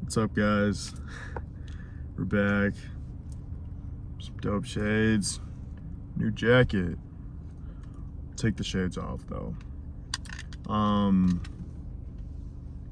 What's up, guys? We're back. Some dope shades. New jacket. Take the shades off though.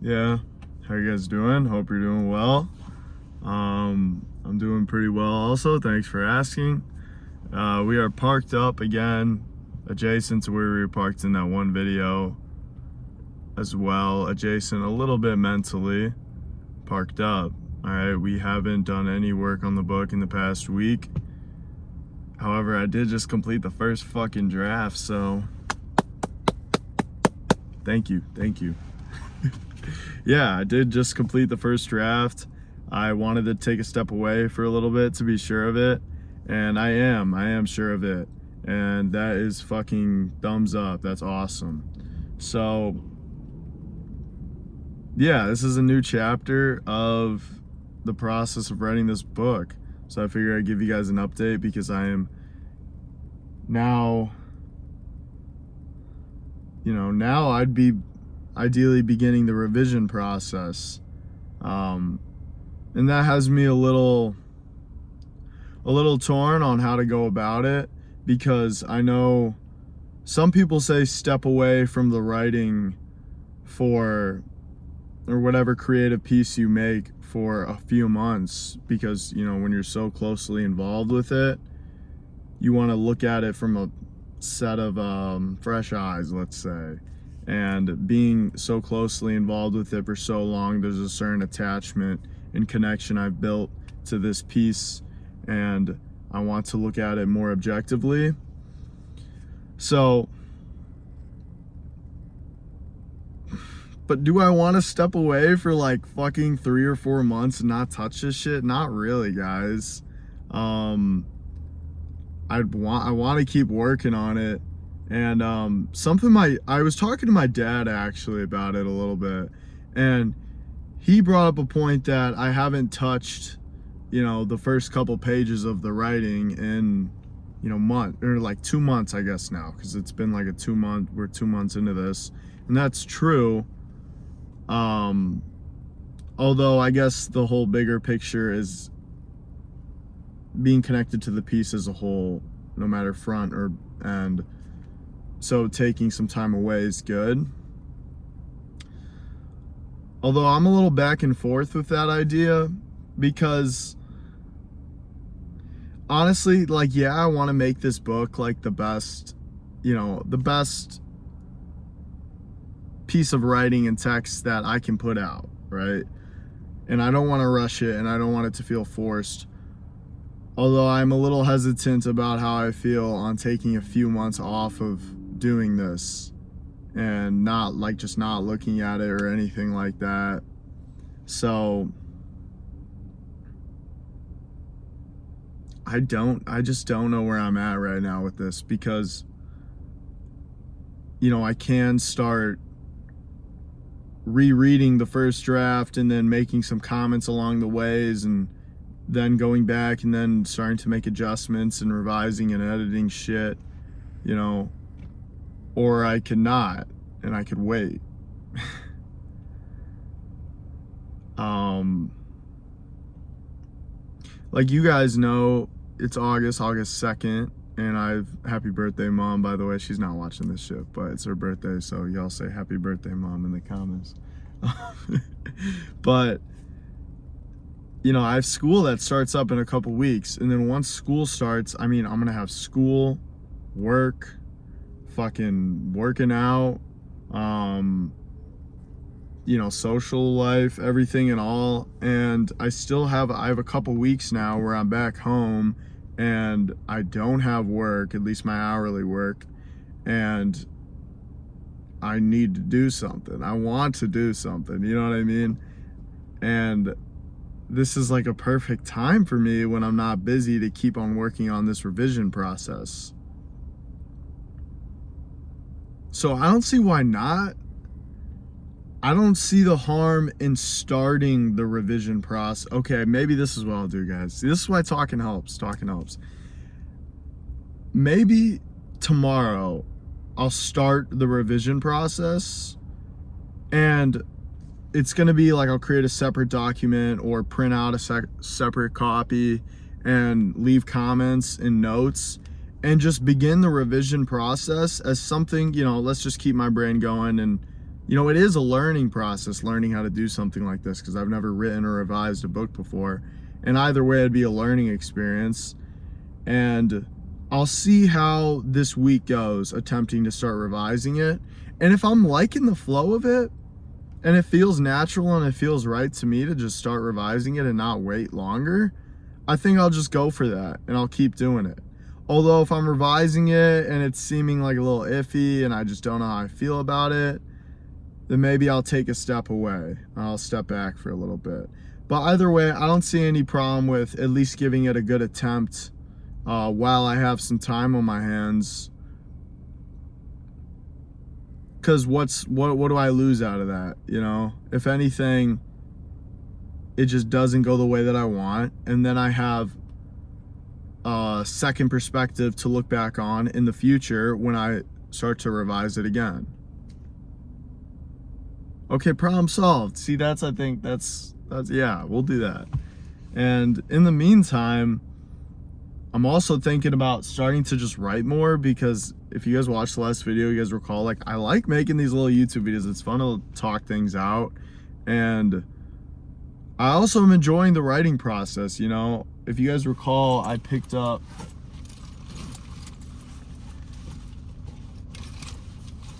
Yeah. How you guys doing? Hope you're doing well. I'm doing pretty well also. Thanks for asking. We are parked up again, adjacent to where we were parked in that one video as well. Adjacent a little bit mentally. Parked up. All right, we haven't done any work on the book in the past week. However, I did just complete the first fucking draft, so thank you. Yeah, I did just complete the first draft. I wanted to take a step away for a little bit to be sure of it, and I am sure of it, and that is fucking thumbs up. That's awesome. So yeah, this is a new chapter of the process of writing this book. So I figured I'd give you guys an update because I am now I'd be ideally beginning the revision process. And that has me a little torn on how to go about it, because I know some people say step away from the writing or whatever creative piece you make for a few months, because when you're so closely involved with it, you want to look at it from a set of fresh eyes, let's say. And being so closely involved with it for so long, there's a certain attachment and connection I've built to this piece, and I want to look at it more objectively. So, but do I want to step away for like fucking 3 or 4 months and not touch this shit? Not really, guys. I want to keep working on it. And I was talking to my dad actually about it a little bit, and he brought up a point that I haven't touched, the first couple pages of the writing in, month or like 2 months, I guess now, because it's been like we're 2 months into this, and that's true. Although I guess the whole bigger picture is being connected to the piece as a whole, no matter front or end. So taking some time away is good. Although I'm a little back and forth with that idea, because honestly, like, yeah, I want to make this book like the best piece of writing and text that I can put out, right? And I don't want to rush it, and I don't want it to feel forced. Although I'm a little hesitant about how I feel on taking a few months off of doing this and not looking at it or anything like that. So I just don't know where I'm at right now with this, because I can start rereading the first draft and then making some comments along the ways, and then going back and then starting to make adjustments and revising and editing shit, or I could not, and I could wait. Like you guys know, it's August 2nd, and happy birthday, Mom, by the way. She's not watching this shit, but it's her birthday, so y'all say happy birthday, Mom, in the comments. But I have school that starts up in a couple weeks, and then once school starts, I'm gonna have school, work, fucking working out, social life, everything and all. And I have a couple weeks now where I'm back home and I don't have work, at least my hourly work, and I need to do something. I want to do something, you know what I mean? And this is like a perfect time for me, when I'm not busy, to keep on working on this revision process. So I don't see why not. I don't see the harm in starting the revision process. Okay, maybe this is what I'll do, guys. This is why talking helps. Maybe tomorrow I'll start the revision process, and it's going to be like I'll create a separate document or print out a separate copy and leave comments and notes and just begin the revision process as something, you know, let's just keep my brain going. And, you know, it is a learning process, learning how to do something like this, because I've never written or revised a book before. And either way, it'd be a learning experience. And I'll see how this week goes, attempting to start revising it. And if I'm liking the flow of it, and it feels natural and it feels right to me to just start revising it and not wait longer, I think I'll just go for that and I'll keep doing it. Although if I'm revising it and it's seeming like a little iffy and I just don't know how I feel about it, then maybe I'll take a step away. I'll step back for a little bit. But either way, I don't see any problem with at least giving it a good attempt while I have some time on my hands. Because what do I lose out of that? You know, if anything, it just doesn't go the way that I want, and then I have a second perspective to look back on in the future when I start to revise it again. Okay, problem solved. See, I think that's yeah, we'll do that. And in the meantime, I'm also thinking about starting to just write more, because if you guys watched the last video, you guys recall, like, I like making these little YouTube videos. It's fun to talk things out. And I also am enjoying the writing process, you know. If you guys recall, I picked up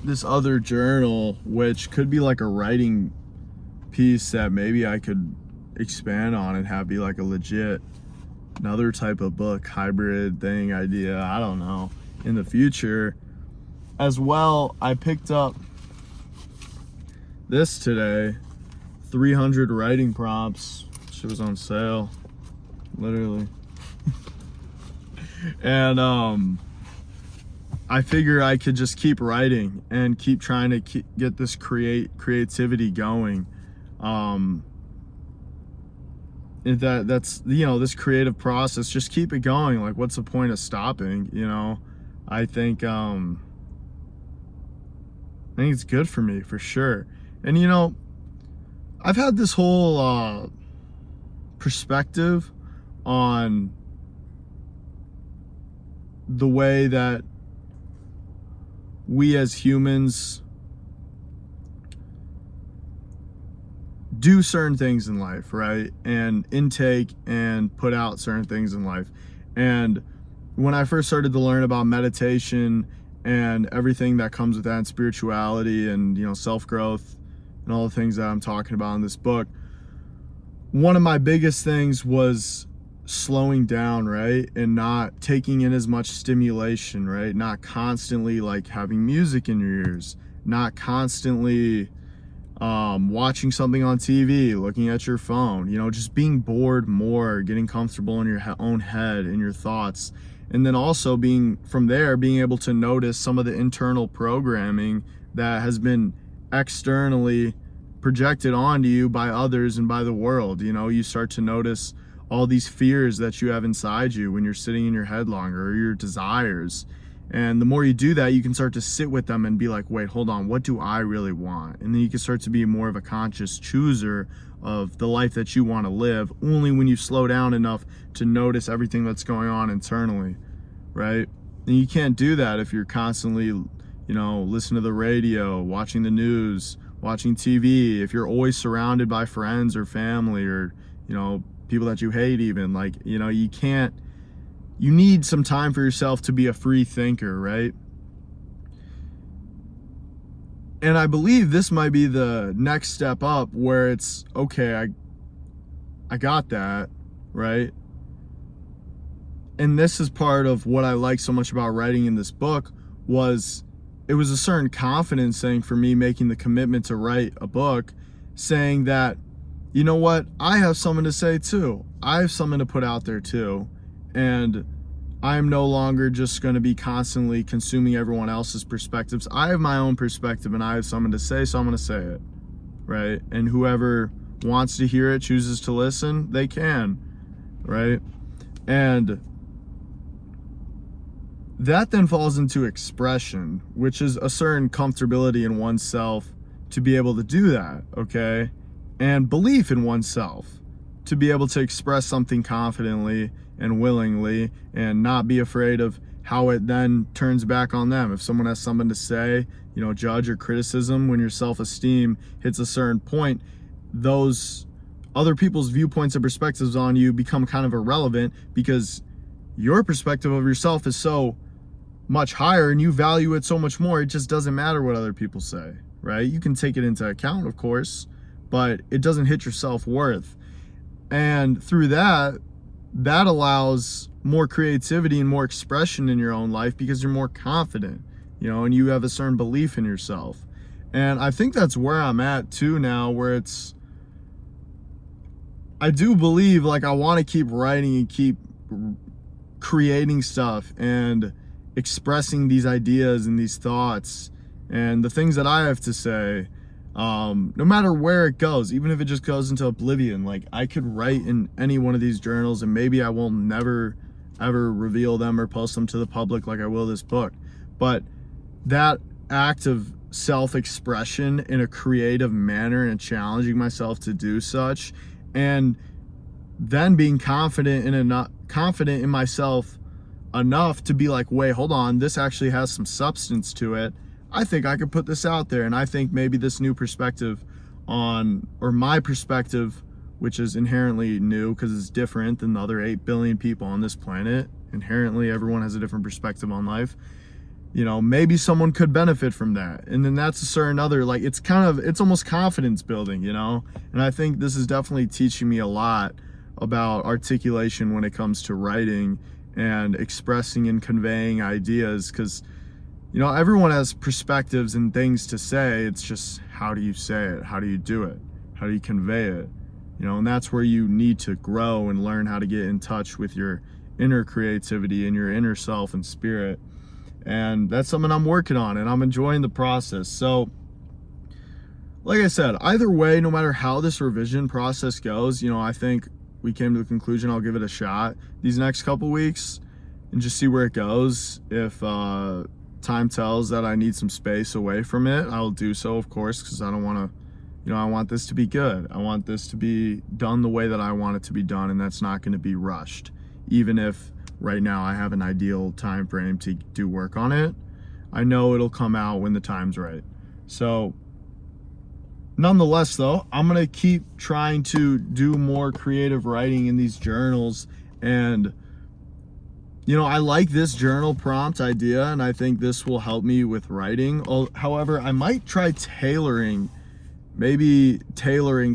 this other journal, which could be like a writing piece that maybe I could expand on and have be like a legit another type of book hybrid thing idea, I don't know, in the future. As well, I picked up this today, 300 writing prompts. Shit was on sale, literally. And I figure I could just keep writing and keep trying to get this creativity going. That's, you know, this creative process, just keep it going. Like, what's the point of stopping, you know? I think it's good for me, for sure. And, you know, I've had this whole perspective on the way that we as humans do certain things in life, right? And intake and put out certain things in life. And when I first started to learn about meditation and everything that comes with that, and spirituality and, you know, self-growth and all the things that I'm talking about in this book, one of my biggest things was slowing down, right? And not taking in as much stimulation, right? Not constantly like having music in your ears, not constantly watching something on TV, looking at your phone, you know, just being bored more, getting comfortable in your own head and your thoughts. And then also being able to notice some of the internal programming that has been externally projected onto you by others and by the world. You know, you start to notice all these fears that you have inside you when you're sitting in your head longer, or your desires. And the more you do that, you can start to sit with them and be like, wait, hold on, what do I really want? And then you can start to be more of a conscious chooser of the life that you want to live, only when you slow down enough to notice everything that's going on internally, right? And you can't do that if you're constantly, you know, listening to the radio, watching the news, watching TV, if you're always surrounded by friends or family or, you know, people that you hate even. Like, you know, you need some time for yourself to be a free thinker, right? And I believe this might be the next step up, where it's, okay, I got that, right? And this is part of what I like so much about writing in this book, it was a certain confidence thing for me, making the commitment to write a book, saying that, you know what, I have something to say too. I have something to put out there too. And I am no longer just going to be constantly consuming everyone else's perspectives. I have my own perspective and I have something to say, so I'm going to say it, right? And whoever wants to hear it, chooses to listen, they can, right? And that then falls into expression, which is a certain comfortability in oneself to be able to do that, okay? and belief in oneself to be able to express something confidently and willingly and not be afraid of how it then turns back on them. If someone has something to say, judge or criticism, when your self-esteem hits a certain point, those other people's viewpoints and perspectives on you become kind of irrelevant because your perspective of yourself is so much higher and you value it so much more. It just doesn't matter what other people say, right? You can take it into account, of course, but it doesn't hit your self-worth. And through that allows more creativity and more expression in your own life because you're more confident, and you have a certain belief in yourself. And I think that's where I'm at too now, where I do believe, like, I want to keep writing and keep creating stuff and expressing these ideas and these thoughts and the things that I have to say, no matter where it goes, even if it just goes into oblivion. Like, I could write in any one of these journals and maybe I will never ever reveal them or post them to the public like I will this book, but that act of self-expression in a creative manner and challenging myself to do such, and then being confident in myself enough to be like, wait, hold on, this actually has some substance to it. I think I could put this out there, and I think maybe this new perspective or my perspective, which is inherently new because it's different than the other 8 billion people on this planet. Inherently, everyone has a different perspective on life. Maybe someone could benefit from that. And then that's a certain other, like, it's almost confidence building, And I think this is definitely teaching me a lot about articulation when it comes to writing and expressing and conveying ideas, because everyone has perspectives and things to say. It's just, how do you say it? How do you do it? How do you convey it? And that's where you need to grow and learn how to get in touch with your inner creativity and your inner self and spirit. And that's something I'm working on, and I'm enjoying the process. So like I said, either way, no matter how this revision process goes, I think we came to the conclusion I'll give it a shot these next couple weeks and just see where it goes. If time tells that I need some space away from it, I'll do so, of course, because I don't want to, I want this to be good. I want this to be done the way that I want it to be done, and that's not going to be rushed. Even if right now I have an ideal time frame to do work on it, I know it'll come out when the time's right. So nonetheless, though, I'm going to keep trying to do more creative writing in these journals. And, I like this journal prompt idea, and I think this will help me with writing. However, I might try tailoring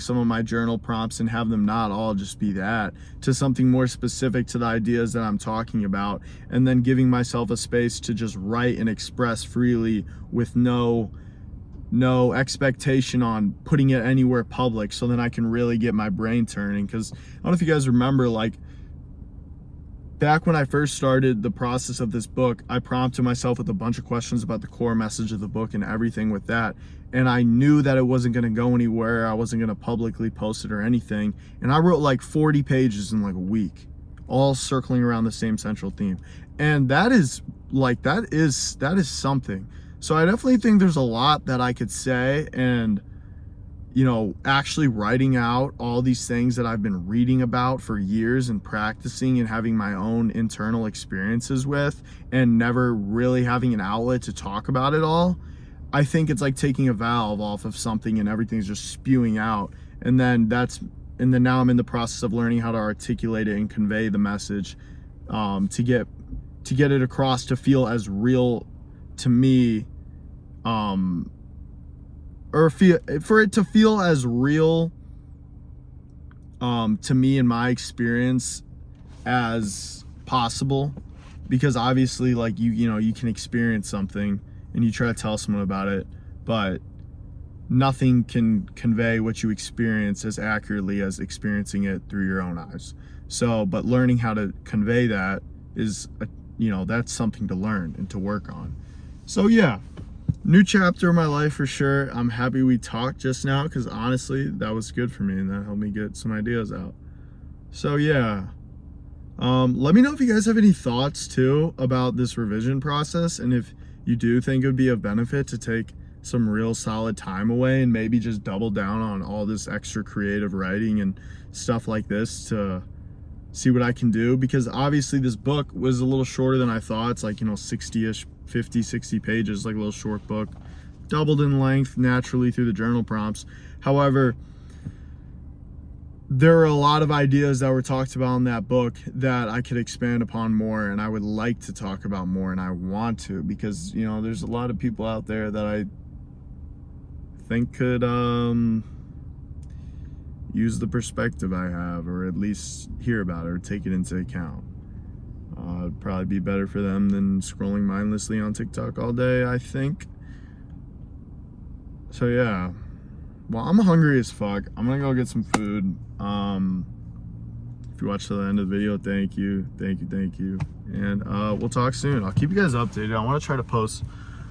some of my journal prompts and have them not all just be that, to something more specific to the ideas that I'm talking about, and then giving myself a space to just write and express freely with no expectation on putting it anywhere public, so then I can really get my brain turning. Because I don't know if you guys remember, like, back when I first started the process of this book, I prompted myself with a bunch of questions about the core message of the book and everything with that. And I knew that it wasn't going to go anywhere. I wasn't going to publicly post it or anything. And I wrote like 40 pages in like a week, all circling around the same central theme. And that is something. So I definitely think there's a lot that I could say, and actually writing out all these things that I've been reading about for years and practicing and having my own internal experiences with, and never really having an outlet to talk about it all. I think it's like taking a valve off of something and everything's just spewing out. And then now I'm in the process of learning how to articulate it and convey the message, to get it across, to feel as real to me, or for it to feel as real to me and my experience as possible. Because obviously, like, you can experience something and you try to tell someone about it, but nothing can convey what you experience as accurately as experiencing it through your own eyes. So, but learning how to convey that is, that's something to learn and to work on. So yeah, new chapter of my life for sure. I'm happy we talked just now, because honestly, that was good for me and that helped me get some ideas out. So yeah, let me know if you guys have any thoughts too about this revision process, and if you do think it would be of benefit to take some real solid time away and maybe just double down on all this extra creative writing and stuff like this to see what I can do, because obviously this book was a little shorter than I thought. It's like, 60-ish, 50, 60 pages, like a little short book, doubled in length naturally through the journal prompts. However, there are a lot of ideas that were talked about in that book that I could expand upon more, and I would like to talk about more, and I want to, because there's a lot of people out there that I think could use the perspective I have, or at least hear about it or take it into account. It'd probably be better for them than scrolling mindlessly on TikTok all day, I think. So yeah, well, I'm hungry as fuck. I'm gonna go get some food. If you watched to the end of the video, thank you, and we'll talk soon. I'll keep you guys updated. I want to try to post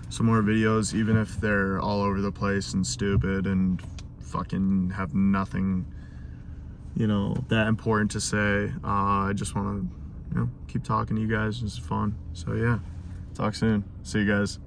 some more videos, even if they're all over the place and stupid and fucking have nothing that important to say. I just want to keep talking to you guys. It's fun. So yeah, talk soon. See you guys.